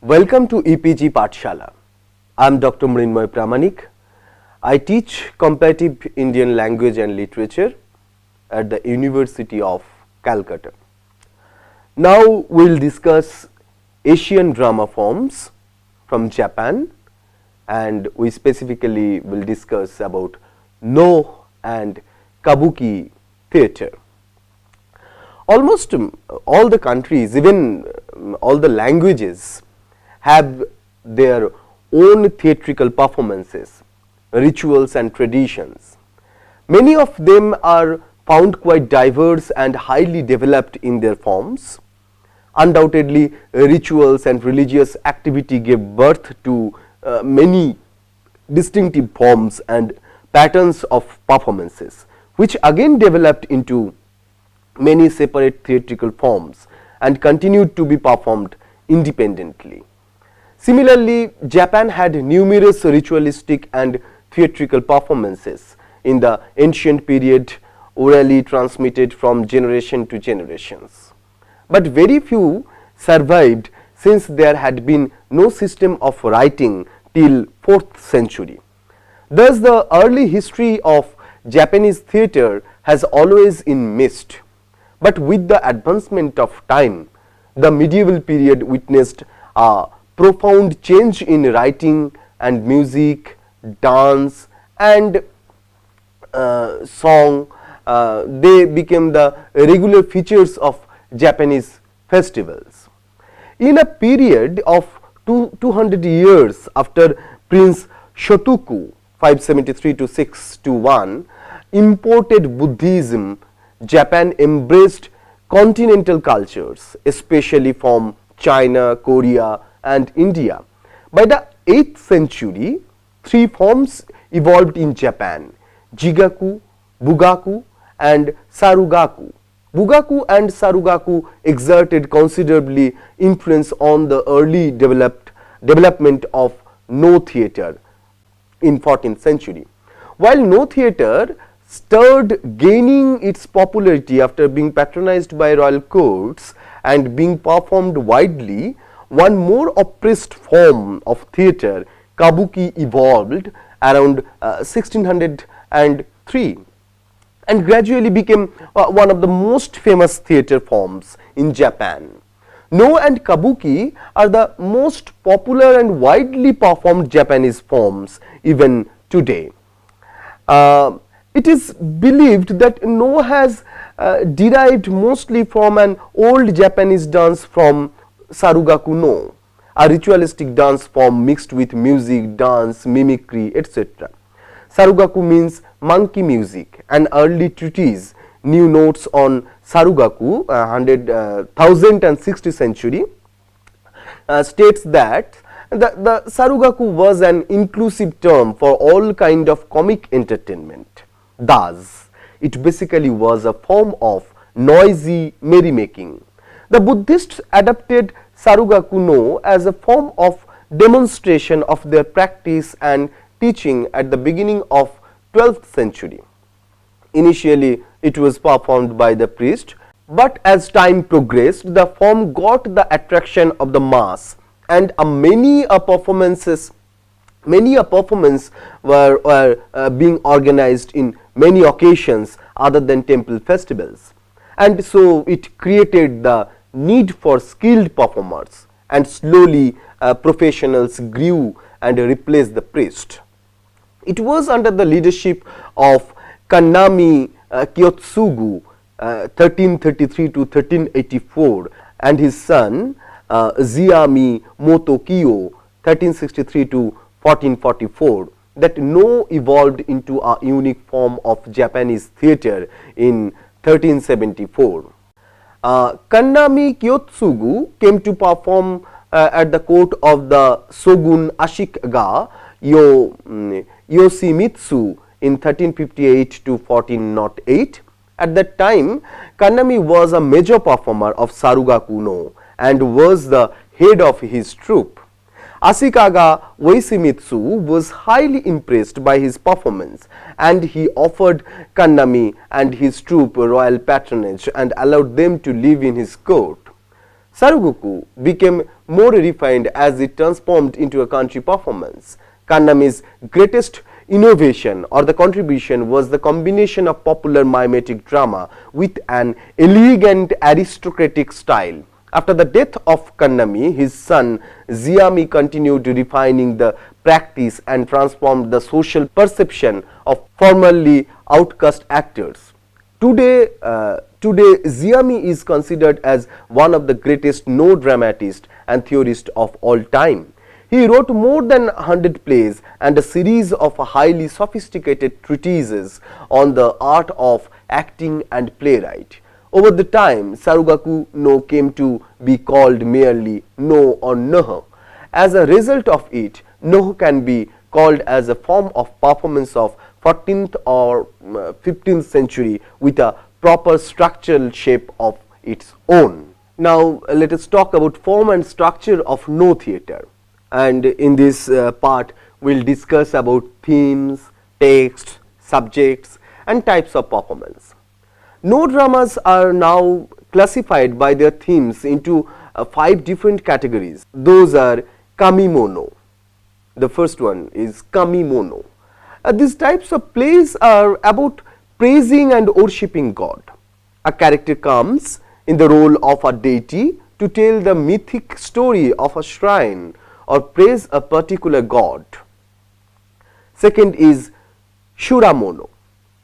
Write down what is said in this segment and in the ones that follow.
Welcome to EPG Pathshala. I am Dr. Mrinmoy Pramanik. I teach Comparative Indian Language and Literature at the University of Calcutta. Now we will discuss Asian drama forms from Japan, and we specifically will discuss about No and Kabuki theatre. Almost all the countries, even all the languages, have their own theatrical performances, rituals and traditions. Many of them are found quite diverse and highly developed in their forms. Undoubtedly, rituals and religious activity gave birth to many distinctive forms and patterns of performances, which again developed into many separate theatrical forms and continued to be performed independently. Similarly, Japan had numerous ritualistic and theatrical performances in the ancient period, orally transmitted from generation to generations. But very few survived, since there had been no system of writing till 4th century. Thus, the early history of Japanese theatre has always been missed. But with the advancement of time, the medieval period witnessed a profound change in writing and music, dance and song. They became the regular features of Japanese festivals. In a period of 200 years after Prince Shotoku 573 to 621 imported Buddhism, Japan embraced continental cultures, especially from China, Korea and India. By the 8th century, three forms evolved in Japan: Jigaku, Bugaku and Sarugaku. Bugaku and Sarugaku exerted considerably influence on the early development of No theatre in 14th century. While No theatre started gaining its popularity after being patronized by royal courts and being performed widely, one more oppressed form of theatre, Kabuki, evolved around 1603 and gradually became one of the most famous theatre forms in Japan. No and Kabuki are the most popular and widely performed Japanese forms even today. It is believed that No has derived mostly from an old Japanese dance from Sarugaku No, a ritualistic dance form mixed with music, dance, mimicry, etc. Sarugaku means monkey music. An early treatise, New Notes on Sarugaku, 1060th century, states that the Sarugaku was an inclusive term for all kind of comic entertainment. Thus, it basically was a form of noisy merrymaking. The Buddhists adopted Sarugaku No as a form of demonstration of their practice and teaching at the beginning of 12th century. Initially, it was performed by the priest, but as time progressed, the form got the attraction of the mass, and many performance were being organized in many occasions other than temple festivals, and so it created the need for skilled performers, and slowly professionals grew and replaced the priest. It was under the leadership of Kannami Kiyotsugu 1333 to 1384 and his son Ziami Motokiyo 1363 to 1444 that No evolved into a unique form of Japanese theatre in 1374. Kannami Kiyotsugu came to perform at the court of the Shogun Ashikaga Yoshimitsu in 1358 to 1408. At that time, Kannami was a major performer of Sarugaku No and was the head of his troupe. Ashikaga Yoshimitsu was highly impressed by his performance, and he offered Kannami and his troupe royal patronage and allowed them to live in his court. Sarugaku became more refined as it transformed into a country performance. Kannami's greatest innovation or the contribution was the combination of popular mimetic drama with an elegant aristocratic style. After the death of Kannami, his son Ziami continued refining the practice and transformed the social perception of formerly outcast actors. Today, Ziami is considered as one of the greatest no dramatists and theorists of all time. He wrote more than 100 plays and a series of highly sophisticated treatises on the art of acting and playwright. Over the time, Sarugaku no came to be called merely no or noho. As a result of it, noho can be called as a form of performance of 14th or 15th century with a proper structural shape of its own. Now, let us talk about form and structure of no theatre. And in this part, we will discuss about themes, texts, subjects and types of performance. No dramas are now classified by their themes into 5 different categories. Those are Kami Mono. The first one is Kami Mono. These types of plays are about praising and worshipping God. A character comes in the role of a deity to tell the mythic story of a shrine or praise a particular god. Second is Shuramono.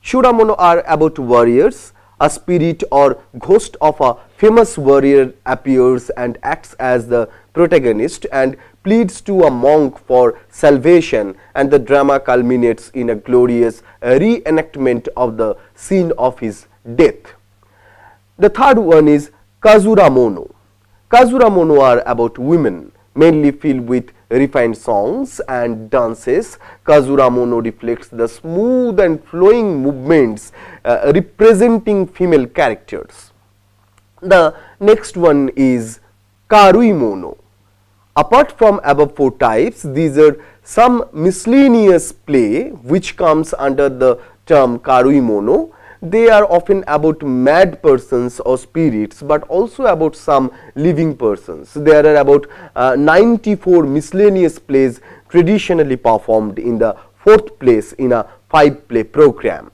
Shuramono are about warriors. A spirit or ghost of a famous warrior appears and acts as the protagonist and pleads to a monk for salvation, and the drama culminates in a glorious reenactment of the scene of his death. The third one is Kazuramono. Kazuramono are about women, mainly filled with refined songs and dances. Kazuramono reflects the smooth and flowing movements representing female characters. The next one is Karuimono. Apart from above 4 types, these are some miscellaneous play which comes under the term Karuimono. They are often about mad persons or spirits, but also about some living persons. There are about 94 miscellaneous plays traditionally performed in the 4th place in a 5-play program.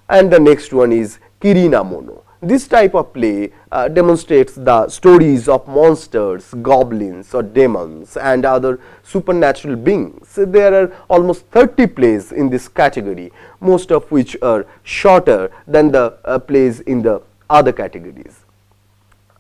And the next one is Kirina Mono. This type of play demonstrates the stories of monsters, goblins or demons and other supernatural beings. There are almost 30 plays in this category, most of which are shorter than the plays in the other categories.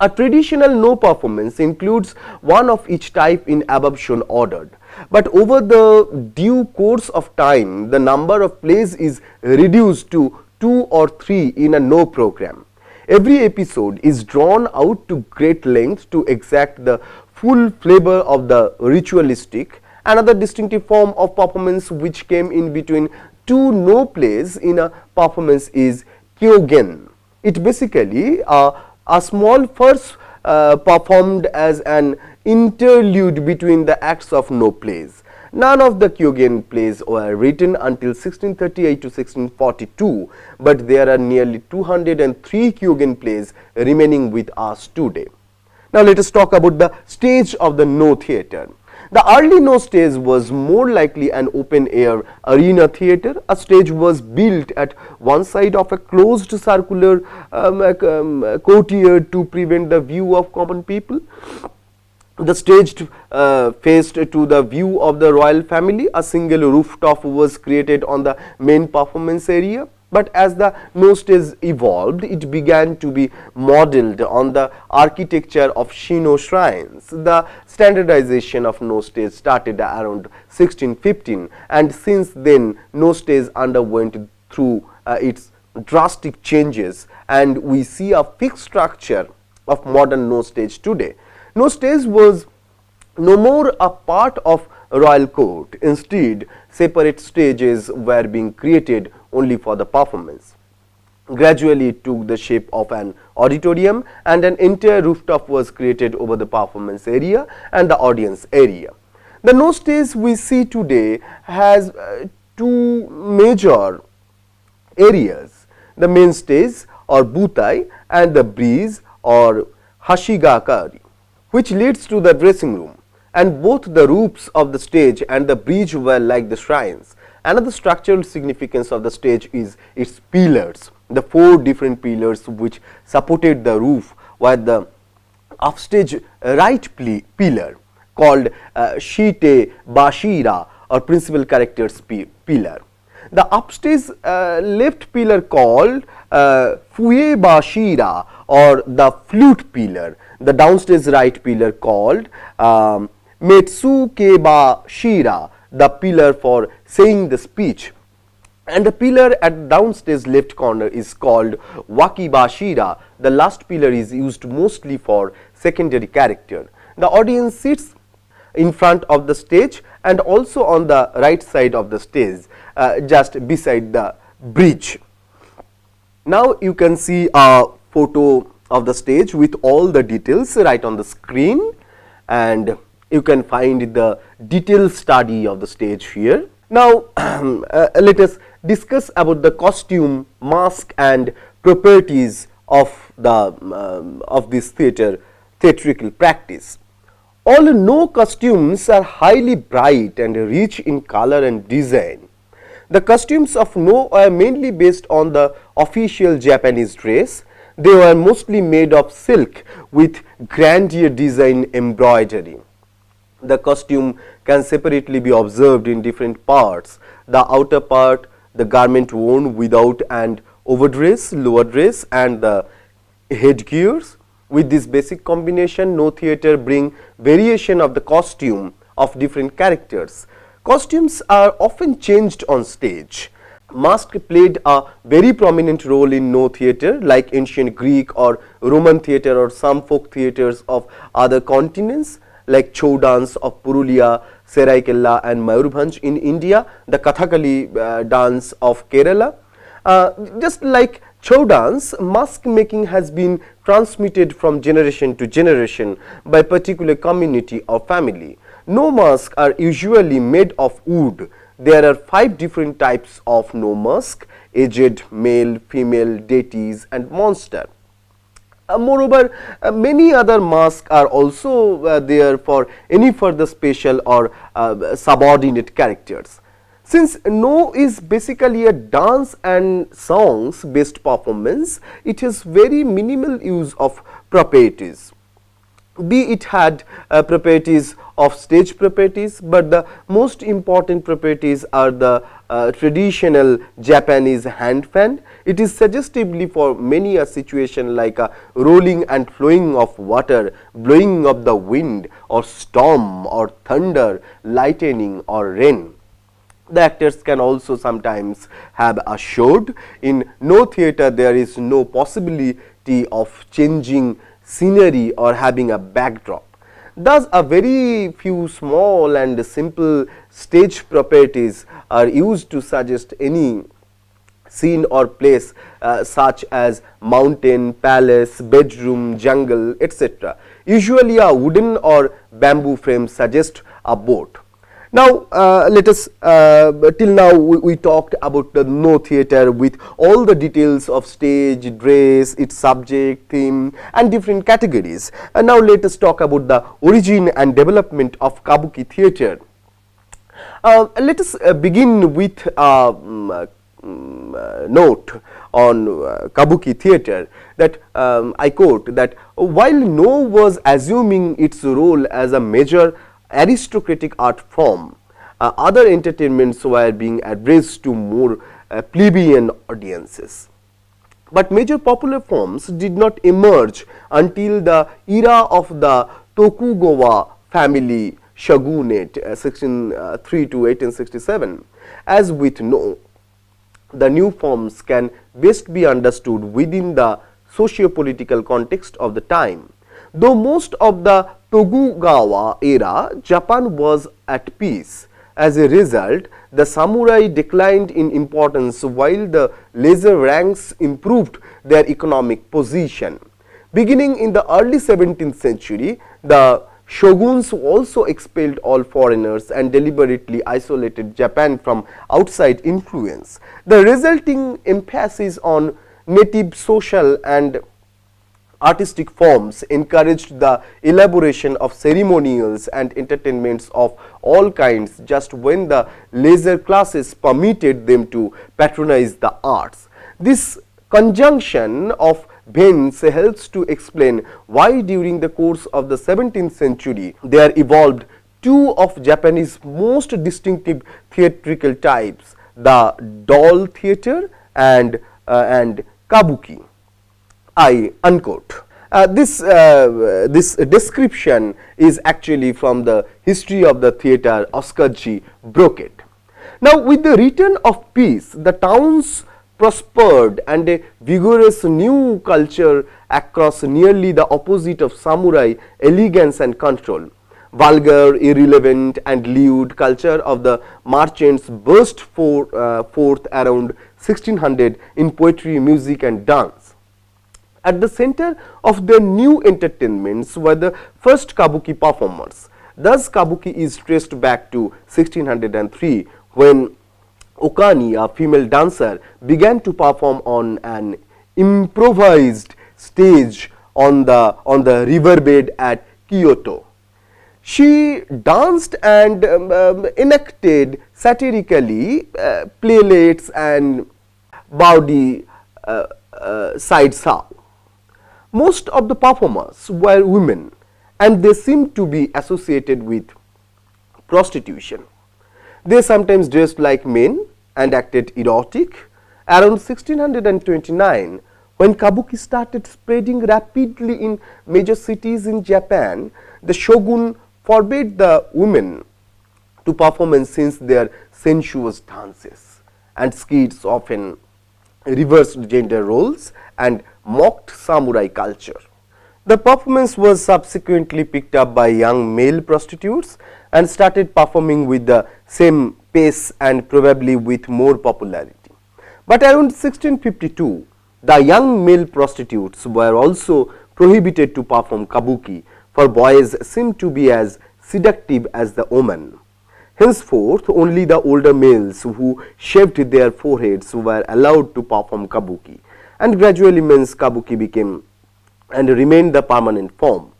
A traditional no performance includes one of each type in above shown ordered, but over the due course of time, the number of plays is reduced to 2 or 3 in a no program. Every episode is drawn out to great length to exact the full flavor of the ritualistic. Another distinctive form of performance which came in between 2 no plays in a performance is kyogen. It basically a small verse performed as an interlude between the acts of no plays. None of the kyogen plays were written until 1638 to 1642, but there are nearly 203 kyogen plays remaining with us today. Now let us talk about the stage of the no theatre. The early no stage was more likely an open-air arena theatre. A stage was built at one side of a closed circular courtyard to prevent the view of common people. The stage faced to the view of the royal family. A single rooftop was created on the main performance area. But as the no stage evolved, it began to be modeled on the architecture of Shino shrines. The standardization of no stage started around 1615, and since then no stage underwent through its drastic changes, and we see a fixed structure of modern no stage today. No stage was no more a part of royal court. Instead, separate stages were being created only for the performance. Gradually it took the shape of an auditorium, and an entire rooftop was created over the performance area and the audience area. The no stage we see today has 2 major areas: the main stage or butai and the breeze or hashigakari. which leads to the dressing room, and both the roofs of the stage and the bridge were like the shrines. Another structural significance of the stage is its pillars. The 4 different pillars which supported the roof were the upstage right pillar called Shite Bashira or principal characters pillar. The upstage left pillar called Fue Bashira or the flute pillar. The downstage right pillar called Metsu Keba Shira, the pillar for saying the speech. And the pillar at downstage left corner is called Wakibashira. The last pillar is used mostly for secondary character. The audience sits in front of the stage and also on the right side of the stage, just beside the bridge. Now you can see a photo of the stage with all the details right on the screen, and you can find the detailed study of the stage here. Now let us discuss about the costume, mask and properties of this theatrical practice. Although costumes are highly bright and rich in color and design, the costumes of No are mainly based on the official Japanese dress. They were mostly made of silk with grandeur design embroidery. The costume can separately be observed in different parts: the outer part, the garment worn without and overdress, lower dress, and the headgears. With this basic combination, No theatre bring variation of the costume of different characters. Costumes are often changed on stage. Mask played a very prominent role in No theatre, like ancient Greek or Roman theatre or some folk theatres of other continents, like Chow dance of Purulia, Seraikella and Mayurbhanj in India, the Kathakali dance of Kerala. Just like Chow dance, mask making has been transmitted from generation to generation by particular community or family. No masks are usually made of wood. There are 5 different types of No mask: aged, male, female, deities and monster. Moreover, many other masks are also there for any further special or subordinate characters. Since No is basically a dance and songs based performance, it has very minimal use of properties. Be it had properties of stage properties, but the most important properties are the traditional Japanese hand fan. It is suggestively for many a situation like a rolling and flowing of water, blowing of the wind, or storm, or thunder, lightning, or rain. The actors can also sometimes have a shroud. In No theatre, there is no possibility of changing scenery or having a backdrop. Thus, a very few small and simple stage properties are used to suggest any scene or place such as mountain, palace, bedroom, jungle, etc. Usually a wooden or bamboo frame suggests a boat. Now, let us till now we talked about the No theatre with all the details of stage, dress, its subject, theme and different categories. And now let us talk about the origin and development of Kabuki theatre. Let us begin with a note on Kabuki theatre that I quote that while No was assuming its role as a major aristocratic art form, other entertainments were being addressed to more plebeian audiences. But major popular forms did not emerge until the era of the Tokugawa family shogunate 1603 to 1867. As with No, the new forms can best be understood within the socio-political context of the time. Though most of the Tokugawa era, Japan was at peace. As a result, the samurai declined in importance while the lesser ranks improved their economic position. Beginning in the early 17th century, the shoguns also expelled all foreigners and deliberately isolated Japan from outside influence. The resulting emphasis on native social and artistic forms encouraged the elaboration of ceremonials and entertainments of all kinds just when the leisure classes permitted them to patronize the arts. This conjunction of events helps to explain why during the course of the 17th century there evolved two of Japanese most distinctive theatrical types, the doll theatre and Kabuki. I unquote. This description is actually from the History of the Theatre, Oscar G. Brockett. Now, with the return of peace, the towns prospered and a vigorous new culture across nearly the opposite of samurai elegance and control. Vulgar, irrelevant and lewd culture of the merchants burst forth around 1600 in poetry, music and dance. At the center of their new entertainments were the first Kabuki performers. Thus, Kabuki is traced back to 1603 when Okani, a female dancer, began to perform on an improvised stage on the riverbed at Kyoto. She danced and enacted satirically playlets and bawdy side song. Most of the performers were women and they seemed to be associated with prostitution. They sometimes dressed like men and acted erotic. Around 1629, when Kabuki started spreading rapidly in major cities in Japan, the shogun forbade the women to perform and since their sensuous dances and skits often reversed gender roles and mocked samurai culture. The performance was subsequently picked up by young male prostitutes and started performing with the same pace and probably with more popularity. But around 1652, the young male prostitutes were also prohibited to perform Kabuki, for boys seemed to be as seductive as the women. Henceforth, only the older males who shaved their foreheads were allowed to perform Kabuki, and gradually men's Kabuki became and remained the permanent form.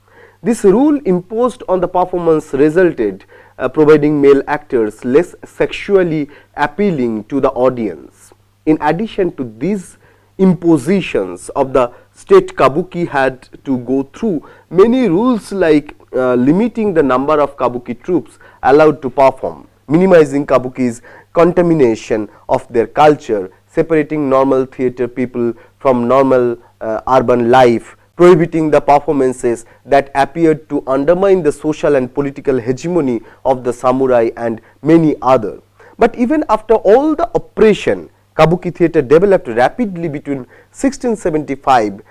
This rule imposed on the performance resulted providing male actors less sexually appealing to the audience. In addition to these impositions of the state, Kabuki had to go through many rules like limiting the number of Kabuki troupes allowed to perform, minimizing Kabuki's contamination of their culture, separating normal theatre people from normal urban life, prohibiting the performances that appeared to undermine the social and political hegemony of the samurai and many other. But even after all the oppression, Kabuki theatre developed rapidly between 1675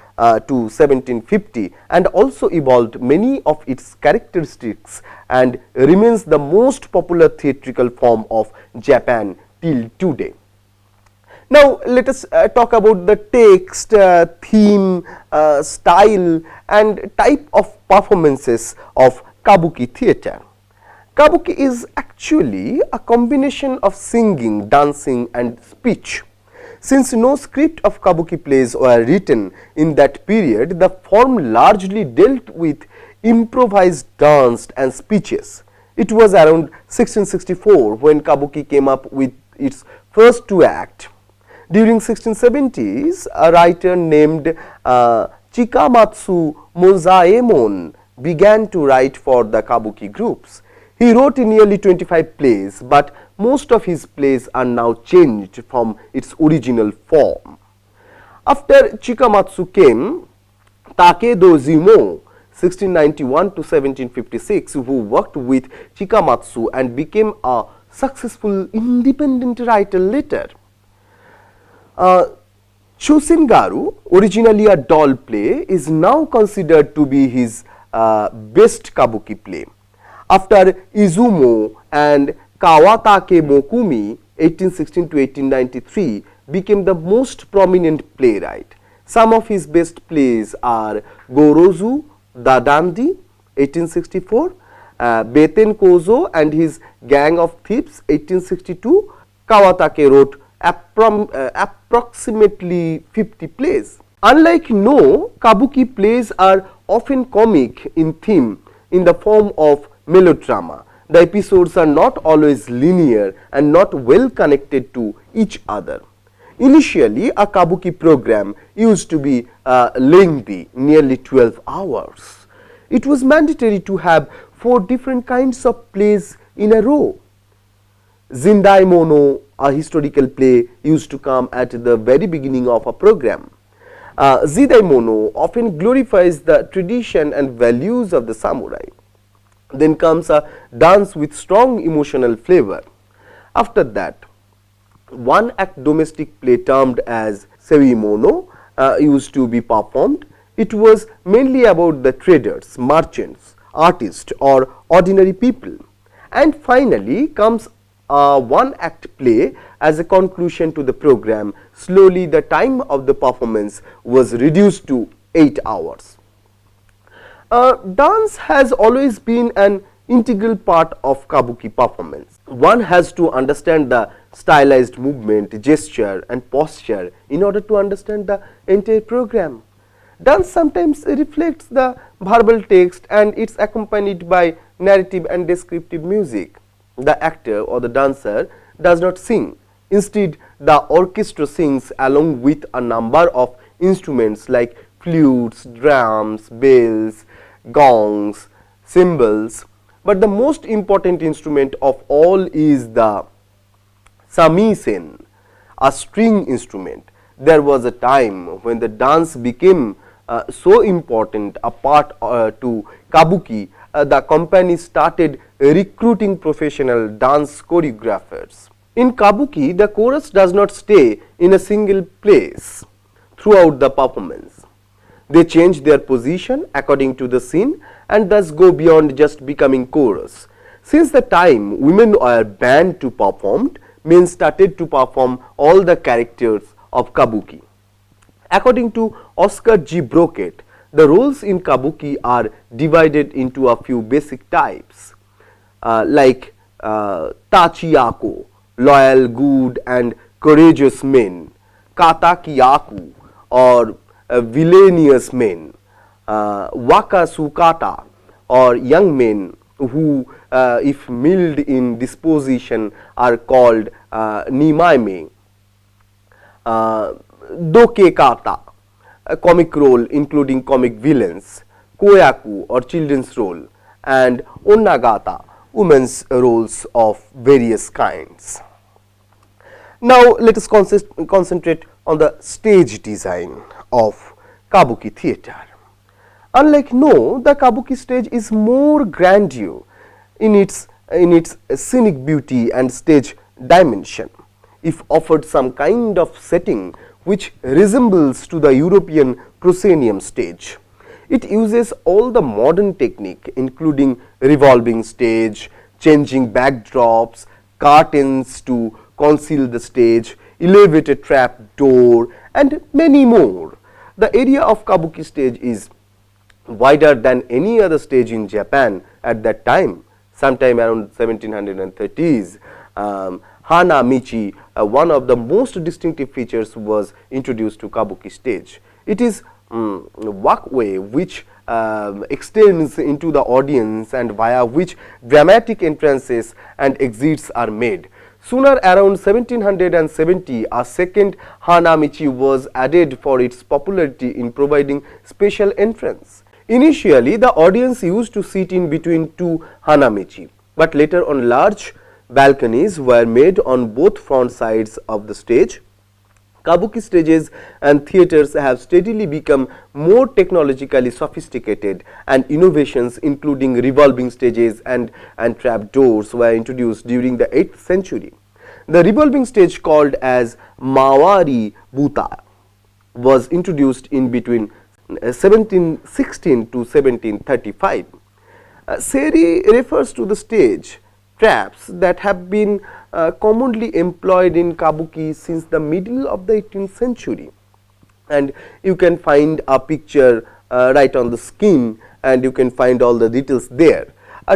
to 1750 and also evolved many of its characteristics and remains the most popular theatrical form of Japan till today. Now, let us talk about the text, theme, style and type of performances of Kabuki theatre. Kabuki is actually a combination of singing, dancing and speech. Since no script of Kabuki plays were written in that period, the form largely dealt with improvised dance and speeches. It was around 1664 when Kabuki came up with its first two acts. During 1670s, a writer named Chikamatsu Mozaemon began to write for the Kabuki groups. He wrote nearly 25 plays, but most of his plays are now changed from its original form. After Chikamatsu came Takedo Zimo, 1691 to 1756, who worked with Chikamatsu and became a successful independent writer later. Chushingaru, originally a doll play, is now considered to be his best Kabuki play. After Izumo and Kawatake Mokumi, 1816 to 1893, became the most prominent playwright. Some of his best plays are Gorozu Dadandi, 1864, Beten Kozo and his Gang of Thieves, 1862. Kawatake wrote approximately 50 plays. Unlike No, Kabuki plays are often comic in theme in the form of melodrama. The episodes are not always linear and not well connected to each other. Initially, a Kabuki program used to be lengthy, nearly 12 hours. It was mandatory to have 4 different kinds of plays in a row. Zindai Mono, a historical play, used to come at the very beginning of a program. Zindai Mono often glorifies the tradition and values of the samurai. Then comes a dance with strong emotional flavor. After that, one act domestic play termed as Sewi Mono used to be performed. It was mainly about the traders, merchants, artists or ordinary people. And finally comes a one act play as a conclusion to the program. Slowly the time of the performance was reduced to 8 hours. Dance has always been an integral part of Kabuki performance. One has to understand the stylized movement, gesture and posture in order to understand the entire program. Dance sometimes reflects the verbal text and it's accompanied by narrative and descriptive music. The actor or the dancer does not sing. Instead, the orchestra sings along with a number of instruments like flutes, drums, bells, gongs, cymbals. But the most important instrument of all is the samisen, a string instrument. There was a time when the dance became so important a part to Kabuki, the company started recruiting professional dance choreographers. In Kabuki, the chorus does not stay in a single place throughout the performance. They change their position according to the scene and thus go beyond just becoming chorus. Since the time women were banned to perform, men started to perform all the characters of Kabuki. According to Oscar G. Brockett, the roles in Kabuki are divided into a few basic types like Tachiyako, loyal, good and courageous men, Katakiyaku or villainous men, Wakasukata or young men who if mild in disposition are called Nimaime, Dokekata, a comic role including comic villains, Koyaku or children's role and Onnagata, women's roles of various kinds. Now let us concentrate on the stage design of Kabuki theatre. Unlike No, the Kabuki stage is more grandeur in its scenic beauty and stage dimension. If offered some kind of setting which resembles to the European proscenium stage, it uses all the modern technique including revolving stage, changing backdrops, curtains to conceal the stage, elevated trap door and many more. The area of Kabuki stage is wider than any other stage in Japan at that time, sometime around 1730s. Hana Michi, one of the most distinctive features, was introduced to Kabuki stage. It is walkway which extends into the audience and via which dramatic entrances and exits are made. Sooner around 1770, a second Hanamichi was added for its popularity in providing special entrance. Initially, the audience used to sit in between two Hanamichi, but later on large balconies were made on both front sides of the stage. Kabuki stages and theatres have steadily become more technologically sophisticated and innovations including revolving stages and trap doors were introduced during the 8th century. The revolving stage called as Mawari Buta was introduced in between 1716 to 1735. Seri refers to the stage traps that have been commonly employed in Kabuki since the middle of the 18th century, and you can find a picture right on the screen and you can find all the details there.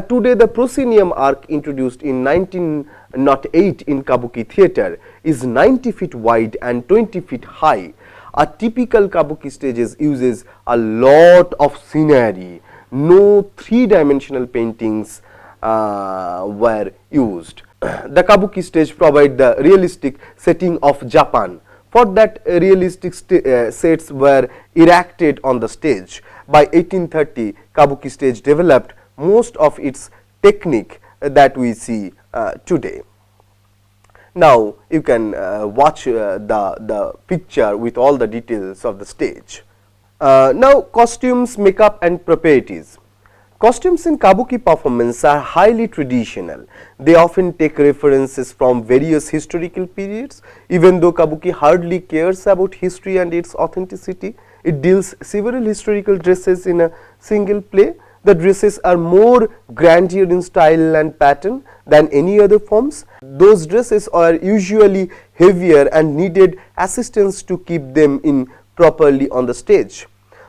Today the Proscenium Arc, introduced in 1908 in Kabuki theatre, is 90 feet wide and 20 feet high. A typical Kabuki stages uses a lot of scenery. No three-dimensional paintings were used. The Kabuki stage provide the realistic setting of Japan. For that, realistic sets were erected on the stage. By 1830, Kabuki stage developed most of its technique that we see today. Now you can watch the picture with all the details of the stage. Now costumes, makeup and proprieties. Costumes in Kabuki performance are highly traditional. They often take references from various historical periods. Even though Kabuki hardly cares about history and its authenticity, it deals several historical dresses in a single play. The dresses are more grandeur in style and pattern than any other forms. Those dresses are usually heavier and needed assistance to keep them in properly on the stage.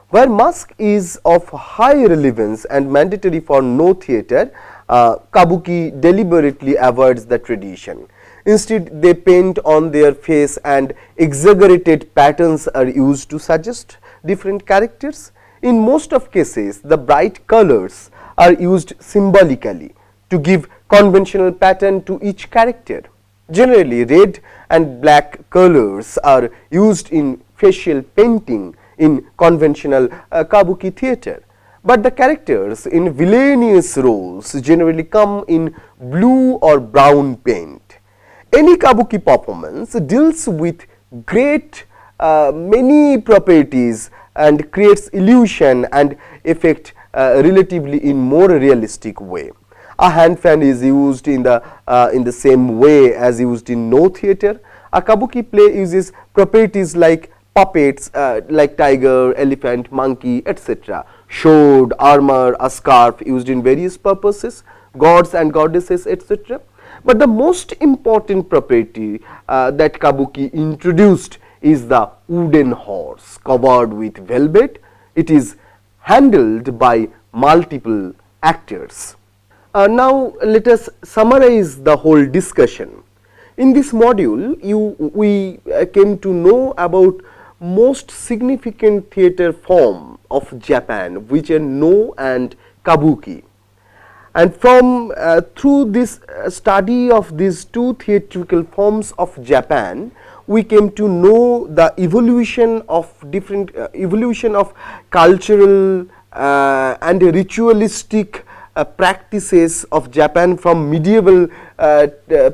Where mask is of high relevance and mandatory for no theatre, Kabuki deliberately avoids the tradition. Instead, they paint on their face and exaggerated patterns are used to suggest different characters. In most of cases, the bright colors are used symbolically to give conventional pattern to each character. Generally, red and black colors are used in facial painting in conventional Kabuki theatre, but the characters in villainous roles generally come in blue or brown paint. Any Kabuki performance deals with great many properties and creates illusion and effect relatively in more realistic way. A hand fan is used in the same way as used in no theatre. A Kabuki play uses properties like puppets like tiger, elephant, monkey, etc. Sword, armor, a scarf used in various purposes, gods and goddesses, etc. But the most important property that Kabuki introduced is the wooden horse covered with velvet. It is handled by multiple actors. Now let us summarize the whole discussion. In this module, we came to know about most significant theatre form of Japan, which are No and Kabuki. And from through this study of these two theatrical forms of Japan, we came to know the evolution of different evolution of cultural and ritualistic practices of Japan from medieval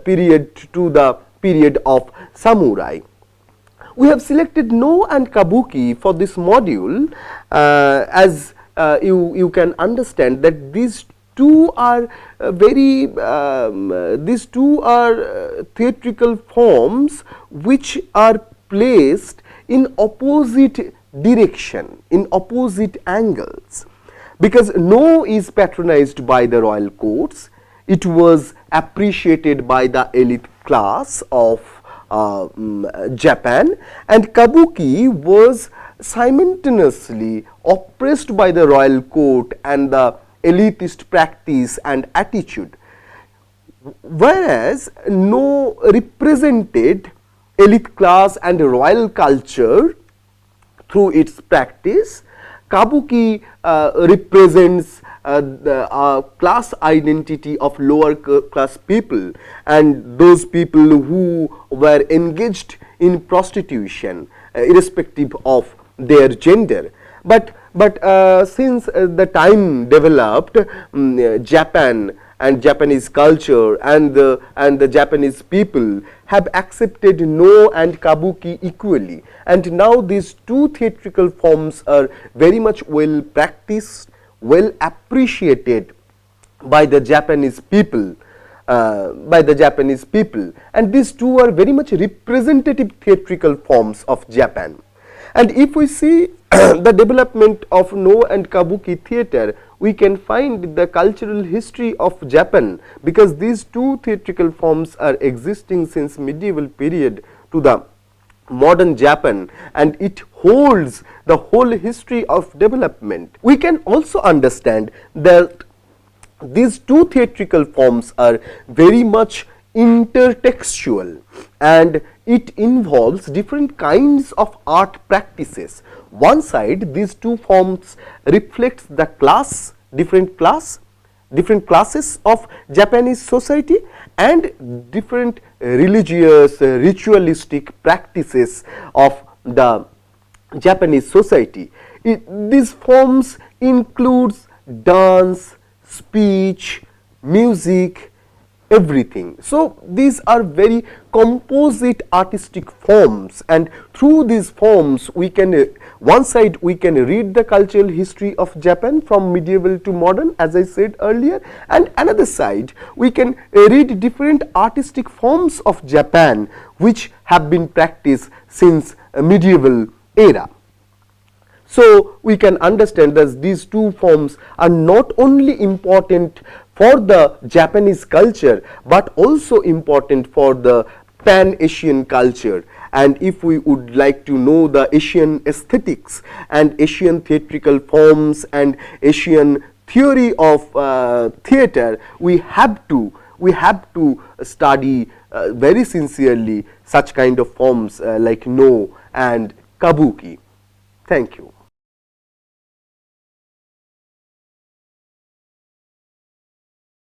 period to the period of samurai. We have selected No and Kabuki for this module as you can understand that these two are theatrical forms which are placed in opposite direction, in opposite angles. Because No is patronized by the royal courts, it was appreciated by the elite class of Japan, and Kabuki was simultaneously oppressed by the royal court and the elitist practice and attitude, whereas No represented elite class and royal culture through its practice. Kabuki represents the class identity of lower class people and those people who were engaged in prostitution irrespective of their gender. But since the time developed, Japan and Japanese culture and the Japanese people have accepted No and Kabuki equally, and now these two theatrical forms are very much well practiced, well appreciated by the Japanese people, and these two are very much representative theatrical forms of Japan. And if we see the development of No and Kabuki theatre, we can find the cultural history of Japan, because these two theatrical forms are existing since medieval period to the modern Japan, and it holds the whole history of development. We can also understand that these two theatrical forms are very much intertextual and it involves different kinds of art practices. One side, these two forms reflects the different classes of Japanese society and different religious, ritualistic practices of the Japanese society. These forms includes dance, speech, music, everything. So these are very composite artistic forms, and through these forms we can, one side we can read the cultural history of Japan from medieval to modern, as I said earlier, and another side we can read different artistic forms of Japan which have been practiced since medieval era. So we can understand that these two forms are not only important for the Japanese culture but also important for the Pan-Asian culture. And if we would like to know the Asian aesthetics and Asian theatrical forms and Asian theory of theatre, we have to study very sincerely such kind of forms like No and Kabuki. Thank you.